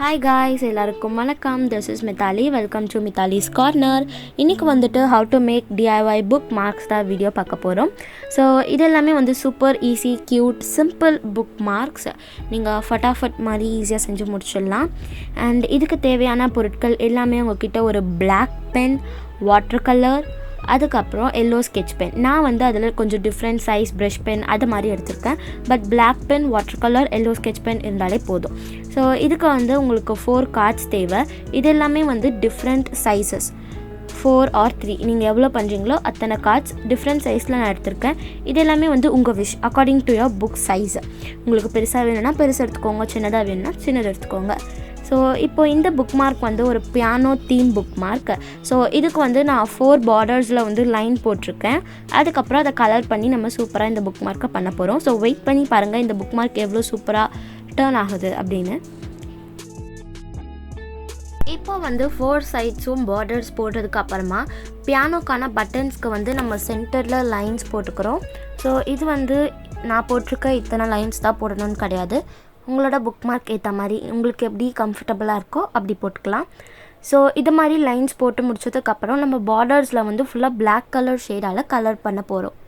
Hi guys, எல்லாருக்கும் வணக்கம். This is Mithali. Welcome to Mithali's Corner. இன்னைக்கு வந்துட்டு how to make DIY bookmarks தான் வீடியோ பார்க்க போகிறோம். ஸோ இது எல்லாமே வந்து super easy cute simple bookmarks. நீங்கள் ஃபட்டாஃபட் மாதிரி ஈஸியாக செஞ்சு முடிச்சிடலாம். அண்ட் இதுக்கு தேவையான பொருட்கள் எல்லாமே உங்ககிட்ட ஒரு பிளாக் பென், வாட்டர் கலர், அதுக்கப்புறம் எல்லோ ஸ்கெட்ச் பென். நான் வந்து அதில் கொஞ்சம் டிஃப்ரெண்ட் சைஸ் ப்ரஷ் பென் அது மாதிரி எடுத்திருக்கேன். But black pen, water colour, yellow sketch pen இருந்தாலே போதும். ஸோ இதுக்கு வந்து உங்களுக்கு 4 கார்ட்ஸ் தேவை. இது எல்லாமே வந்து டிஃப்ரெண்ட் சைஸஸ், 4 or 3 நீங்கள் எவ்வளோ பண்ணுறீங்களோ அத்தனை கார்ட்ஸ் டிஃப்ரெண்ட் சைஸில் நான் எடுத்திருக்கேன். இது எல்லாமே வந்து உங்கள் wish according to your book size. உங்களுக்கு பெருசாக வேணும்னா பெருசு எடுத்துக்கோங்க, சின்னதாக வேணும்னா சின்னது எடுத்துக்கோங்க. ஸோ இப்போ இந்த புக் மார்க் வந்து ஒரு piano theme book mark. So இதுக்கு வந்து நான் 4 பார்டர்ஸில் வந்து லைன் போட்டிருக்கேன். அதுக்கப்புறம் அதை கலர் பண்ணி நம்ம சூப்பராக இந்த புக் மார்க்கை பண்ண போகிறோம். ஸோ வெயிட் பண்ணி பாருங்கள் இந்த புக் மார்க் எவ்வளோ சூப்பராக டர்ன் ஆகுது அப்படின்னு. இப்போ வந்து 4 சைட்ஸும் பார்டர்ஸ் போட்டதுக்கு அப்புறமா பியானோக்கான பட்டன்ஸ்க்கு வந்து நம்ம சென்டரில் லைன்ஸ் போட்டுக்கிறோம். ஸோ இது வந்து நான் போட்டிருக்க இத்தனை லைன்ஸ் தான் போடணும்னு கிடையாது. உங்களோட புக் மார்க் ஏற்ற மாதிரி உங்களுக்கு எப்படி கம்ஃபர்டபுளாக இருக்கோ அப்படி போட்டுக்கலாம். ஸோ இது மாதிரி லைன்ஸ் போட்டு முடிச்சதுக்கப்புறம் நம்ம பார்டர்ஸில் வந்து ஃபுல்லாக பிளாக் கலர் ஷேடால் கலர் பண்ண போகிறோம்.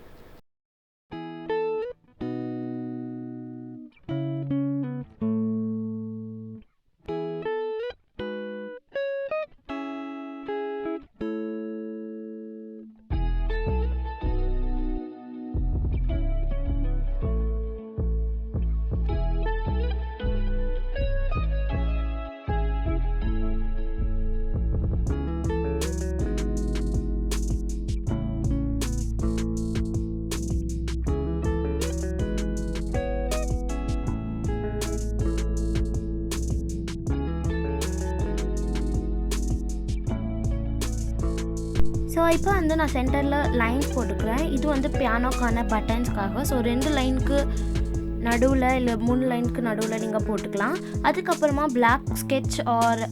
ஸோ இப்போ வந்து நான் சென்டரில் லைன்ஸ் போட்டுக்கிறேன். இது வந்து பியானோக்கான பட்டன்ஸ்க்காக. ஸோ 2 லைனுக்கு நடுவில் இல்லை 3 லைனுக்கு நடுவில் நீங்கள் போட்டுக்கலாம். அதுக்கப்புறமா பிளாக் ஸ்கெட்ச் ஆர்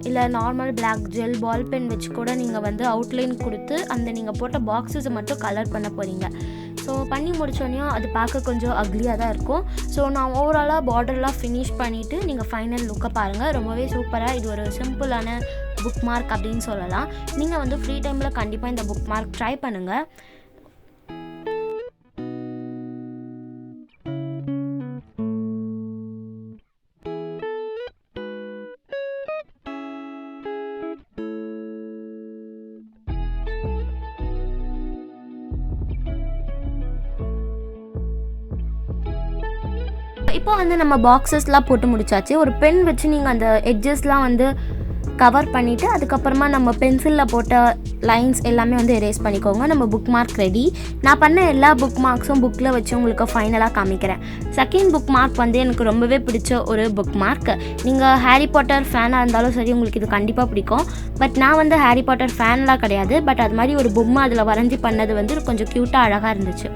இல்லை normal black gel ball pen வச்சு கூட நீங்கள் வந்து அவுட்லைன் கொடுத்து அந்த நீங்கள் போட்ட பாக்ஸஸை மட்டும் கலர் பண்ண போகிறீங்க. ஸோ பண்ணி முடிச்சோடனையும் அது பார்க்க கொஞ்சம் அக்லியாக தான் இருக்கும். ஸோ நான் ஓவராலாக பார்டர்லாம் ஃபினிஷ் பண்ணிவிட்டு நீங்கள் ஃபைனல் லுக்கை பாருங்கள். ரொம்பவே சூப்பராக இது ஒரு சிம்பிளான புக் மார்க் அப்படின்னு சொல்லலாம். நீங்கள் வந்து ஃப்ரீ டைமில் கண்டிப்பாக இந்த புக் மார்க் ட்ரை பண்ணுங்கள். இப்போ வந்து நம்ம பாக்ஸஸ்லாம் போட்டு முடிச்சாச்சு. ஒரு பென் வச்சு நீங்கள் அந்த எட்ஜஸ்லாம் வந்து கவர் பண்ணிவிட்டு அதுக்கப்புறமா நம்ம பென்சிலில் போட்ட லைன்ஸ் எல்லாமே வந்து எரேஸ் பண்ணிக்கோங்க. நம்ம புக் மார்க் ரெடி. நான் பண்ண எல்லா புக் மார்க்ஸும் புக்கில் வச்சு உங்களுக்கு ஃபைனலாக காமிக்கிறேன். செகண்ட் புக் மார்க் வந்து எனக்கு ரொம்பவே பிடிச்ச ஒரு புக் மார்க். நீங்கள் ஹாரி பாட்டர் ஃபேனாக இருந்தாலும் சரி உங்களுக்கு இது கண்டிப்பாக பிடிக்கும். பட் நான் வந்து ஹாரி பாட்டர் ஃபேன்லாம் கிடையாது. பட் அது மாதிரி ஒரு பொம்மை அதில் வரைஞ்சி பண்ணது வந்து கொஞ்சம் க்யூட்டாக அழகாக இருந்துச்சு.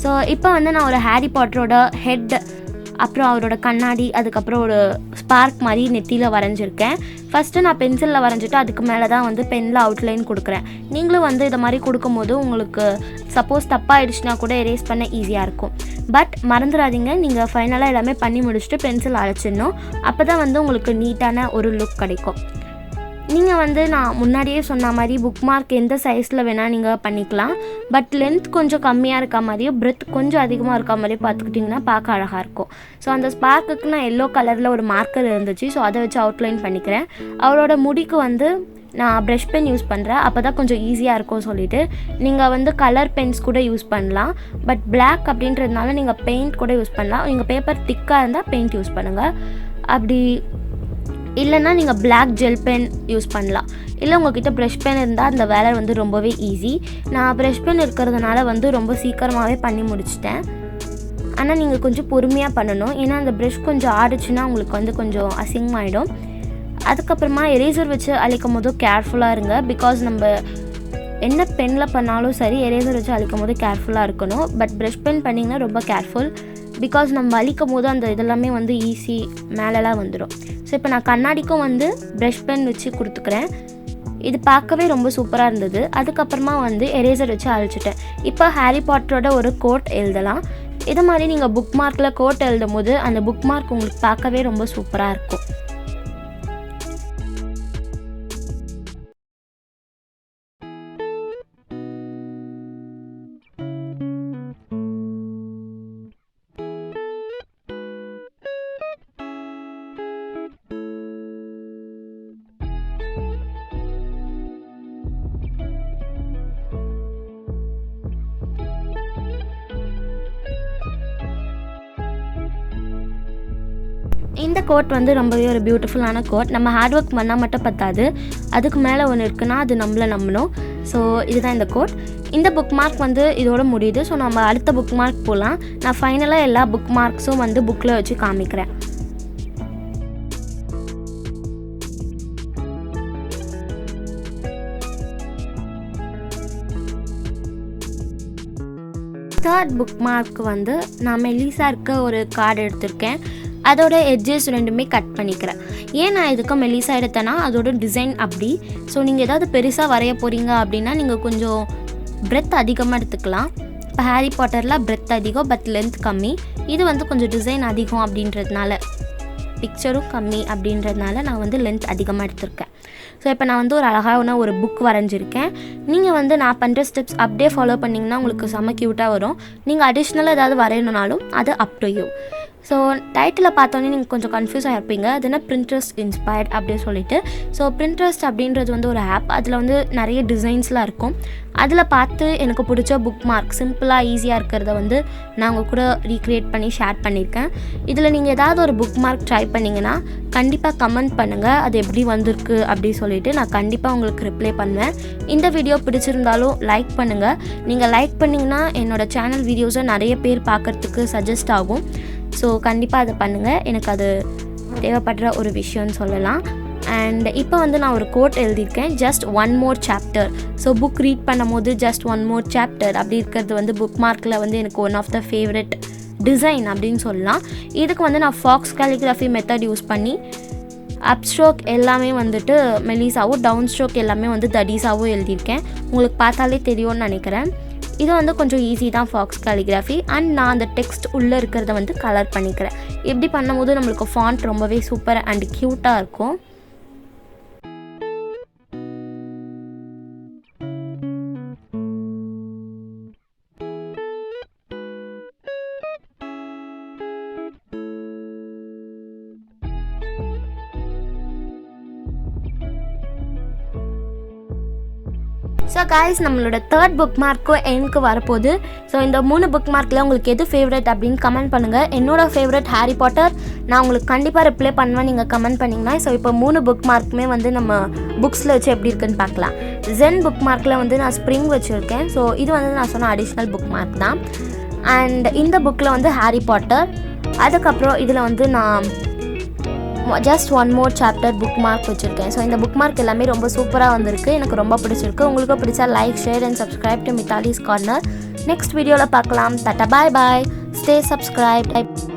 ஸோ இப்போ வந்து நான் ஒரு ஹாரி பாட்டரோட ஹெட், அப்புறம் அவரோட கண்ணாடி, அதுக்கப்புறம் ஒரு ஸ்பார்க் மாதிரி நெத்தியில் வரைஞ்சிருக்கேன். ஃபஸ்ட்டு நான் பென்சிலில் வரைஞ்சிட்டு அதுக்கு மேலே தான் வந்து பெனில் அவுட்லைன் கொடுக்குறேன். நீங்களும் வந்து இதை மாதிரி கொடுக்கும்போது உங்களுக்கு சப்போஸ் தப்பாகிடுச்சுன்னா கூட எரேஸ் பண்ண ஈஸியாக இருக்கும். பட் மறந்துடாதீங்க, நீங்கள் ஃபைனலாக எல்லாமே பண்ணி முடிச்சுட்டு பென்சில் அழைச்சிடணும். அப்போ தான் வந்து உங்களுக்கு நீட்டான ஒரு லுக் கிடைக்கும். நீங்கள் வந்து நான் முன்னாடியே சொன்ன மாதிரி புக் மார்க் எந்த சைஸில் வேணால் நீங்கள் பண்ணிக்கலாம். பட் லென்த் கொஞ்சம் கம்மியாக இருக்க மாதிரியும் பிரெத் கொஞ்சம் அதிகமாக இருக்க மாதிரியும் பார்த்துக்கிட்டிங்கன்னா பார்க்க அழகாக இருக்கும். ஸோ அந்த ஸ்பார்க்குக்கு நான் எல்லோ கலரில் ஒரு மார்க்கர் இருந்துச்சு. ஸோ அதை வச்சு அவுட்லைன் பண்ணிக்கிறேன். அவரோட முடிக்கு வந்து நான் ப்ரஷ் பென் யூஸ் பண்ணுறேன். அப்போ தான் கொஞ்சம் ஈஸியாக இருக்கும் சொல்லிவிட்டு. நீங்கள் வந்து கலர் பென்ஸ் கூட யூஸ் பண்ணலாம். பட் பிளாக் அப்படின்றதுனால நீங்கள் பெயிண்ட் கூட யூஸ் பண்ணலாம். நீங்கள் பேப்பர் திக்காக இருந்தால் பெயிண்ட் யூஸ் பண்ணுங்கள். அப்படி இல்லைன்னா நீங்கள் பிளாக் ஜெல் பென் யூஸ் பண்ணலாம். இல்லை உங்கள்கிட்ட ப்ரஷ் பென் இருந்தால் அந்த வேலை வந்து ரொம்பவே ஈஸி. நான் ப்ரஷ் பென் இருக்கிறதுனால வந்து ரொம்ப சீக்கிரமாகவே பண்ணி முடிச்சிட்டேன். ஆனால் நீங்கள் கொஞ்சம் பொறுமையாக பண்ணணும். ஏன்னா அந்த ப்ரஷ் கொஞ்சம் ஆடிச்சுன்னா உங்களுக்கு வந்து கொஞ்சம் அசிங்கமாகிடும். அதுக்கப்புறமா எரேசர் வச்சு அழிக்கும் போதும் கேர்ஃபுல்லாக இருங்க. பிகாஸ் நம்ம என்ன பெனில் பண்ணாலும் சரி எரேசர் வச்சு அழிக்கும் போது கேர்ஃபுல்லாக இருக்கணும். பட் ப்ரஷ் பென் பண்ணிங்கன்னா ரொம்ப கேர்ஃபுல். பிகாஸ் நம்ம அழிக்கும் போது அந்த இதெல்லாமே வந்து ஈஸி மேலெலாம் வந்துடும். ஸோ இப்போ நான் கண்ணாடிக்கும் வந்து ப்ரஷ் பென் வச்சு கொடுத்துக்கிறேன். இது பார்க்கவே ரொம்ப சூப்பராக இருந்தது. அதுக்கப்புறமா வந்து எரேசர் வச்சு அழிச்சிட்டேன். இப்போ ஹாரி பாட்டரோட ஒரு கோட் எழுதலாம். இது மாதிரி நீங்கள் புக் மார்க்கில் கோட் எழுதும் போது அந்த புக் மார்க் உங்களுக்கு பார்க்கவே ரொம்ப சூப்பராக இருக்கும். இந்த கோட் வந்து ரொம்பவே ஒரு பியூட்டிஃபுல்லான கோட். நம்ம ஹார்ட் ஒர்க் பண்ணால் மட்டும் பத்தாது, அதுக்கு மேலே ஒன்று இருக்குன்னா அது நம்மளை நம்பணும். ஸோ இதுதான் இந்த கோட். இந்த புக் மார்க் வந்து இதோட முடியுது. ஸோ நம்ம அடுத்த புக் மார்க் போகலாம். நான் ஃபைனலாக எல்லா புக் மார்க்ஸும் வந்து புக்கில் வச்சு காமிக்கிறேன். தேர்ட் புக் மார்க் வந்து நான் மெல்லிஸாக இருக்க ஒரு கார்டு எடுத்திருக்கேன். அதோட எட்ஜஸ் ரெண்டுமே கட் பண்ணிக்கிறேன். ஏன் நான் இதுக்கு மெல்லிஸாக எடுத்தேன்னா அதோட டிசைன் அப்படி. ஸோ நீங்கள் ஏதாவது பெருசாக வரைய போகிறீங்க அப்படின்னா நீங்கள் கொஞ்சம் பிரெத் அதிகமாக எடுத்துக்கலாம். இப்போ ஹாரி பாட்டரில் பிரெத் அதிகம் பட் லென்த் கம்மி. இது வந்து கொஞ்சம் டிசைன் அதிகம் அப்படின்றதுனால, பிக்சரும் கம்மி அப்படின்றதுனால நான் வந்து லென்த் அதிகமாக எடுத்திருக்கேன். ஸோ இப்போ நான் வந்து ஒரு அழகான ஒரு புக் வரைஞ்சிருக்கேன். நீங்கள் வந்து நான் பண்ணுற ஸ்டெப்ஸ் அப்படியே ஃபாலோ பண்ணிங்கன்னா உங்களுக்கு செம்ம க்யூட்டாக வரும். நீங்கள் அடிஷ்னலாக ஏதாவது வரையணுனாலும் அது up to you. So title பார்த்தோன்னே நீங்கள் கொஞ்சம் கன்ஃபியூஸ் ஆகிருப்பீங்க. அது என்ன Printerst இன்ஸ்பயர்ட் அப்படின்னு சொல்லிட்டு. ஸோ Printerst அப்படின்றது வந்து ஒரு ஆப். அதில் வந்து நிறைய டிசைன்ஸ்லாம் இருக்கும். அதில் பார்த்து எனக்கு பிடிச்ச புக் மார்க் சிம்பிளாக ஈஸியாக இருக்கிறத வந்து நான் உங்கள் கூட ரீக்ரியேட் பண்ணி ஷேர் பண்ணியிருக்கேன். இதில் நீங்கள் ஏதாவது ஒரு புக் மார்க் ட்ரை பண்ணிங்கன்னா கண்டிப்பாக கமெண்ட் பண்ணுங்கள் அது எப்படி வந்திருக்கு அப்படி சொல்லிவிட்டு. நான் கண்டிப்பாக உங்களுக்கு ரிப்ளை பண்ணுவேன். இந்த வீடியோ பிடிச்சிருந்தாலும் லைக் பண்ணுங்கள். நீங்கள் லைக் பண்ணிங்கன்னா என்னோடய சேனல் வீடியோஸை நிறைய பேர் பார்க்குறதுக்கு சஜஸ்ட் ஆகும். ஸோ கண்டிப்பாக அதை பண்ணுங்கள். எனக்கு அது தேவைப்படுற ஒரு விஷயம்னு சொல்லலாம். அண்ட் இப்போ வந்து நான் ஒரு கோட் எழுதியிருக்கேன், just one more chapter. So book read பண்ணும் போது ஜஸ்ட் ஒன் மோர் சாப்டர் அப்படி இருக்கிறது வந்து புக் மார்க்கில் வந்து எனக்கு one of the favourite design அப்படின்னு சொல்லலாம். இதுக்கு வந்து நான் ஃபாக்ஸ் காலிகிராஃபி மெத்தட் யூஸ் பண்ணி அப் ஸ்ட்ரோக் எல்லாமே வந்துட்டு மெலிசாவும், டவுன் ஸ்ட்ரோக் எல்லாமே வந்து தடிசாவும் எழுதியிருக்கேன். உங்களுக்கு பார்த்தாலே தெரியும்னு நினைக்கிறேன். இது வந்து கொஞ்சம் ஈஸி தான் ஃபாக்ஸ் காலிகிராஃபி. அண்ட் நான் அந்த டெக்ஸ்ட் உள்ளே இருக்கிறத வந்து கலர் பண்ணிக்கிறேன். இப்படி பண்ணும்போது நம்மளுக்கு ஃபாண்ட் ரொம்பவே சூப்பர் அண்ட் க்யூட்டாக இருக்கும். ஸோ கைஸ், நம்மளோட தேர்ட் புக் மார்க்கும் எனக்கு வரப்போகுது. ஸோ இந்த 3 புக் மார்க்கில் உங்களுக்கு எது ஃபேவரட் அப்படின்னு கமெண்ட் பண்ணுங்கள். என்னோடய ஃபேவரட் ஹாரி பாட்டர். நான் உங்களுக்கு கண்டிப்பாக ரிப்ளை பண்ணுவேன் நீங்கள் கமெண்ட் பண்ணிங்கன்னா. ஸோ இப்போ 3 புக் மார்க்குமே வந்து நம்ம புக்ஸில் வச்சு எப்படி இருக்குன்னு பார்க்கலாம். ஜென் புக் மார்க்கில் வந்து நான் ஸ்ப்ரிங் வச்சுருக்கேன். ஸோ இது வந்து நான் சொன்ன அடிஷ்னல் புக் மார்க் தான். அண்ட் இந்த புக்கில் வந்து ஹாரி பாட்டர். அதுக்கப்புறம் இதில் வந்து நான் just one more chapter bookmark வச்சுருக்கேன். ஸோ இந்த புக் மார்க் எல்லாமே ரொம்ப சூப்பராக வந்திருக்கு. எனக்கு ரொம்ப பிடிச்சிருக்கு. உங்களுக்கு பிடிச்சா like, share and subscribe to Mithali's corner. Next வீடியோவில் பார்க்கலாம். Tata, bye bye. Stay subscribed.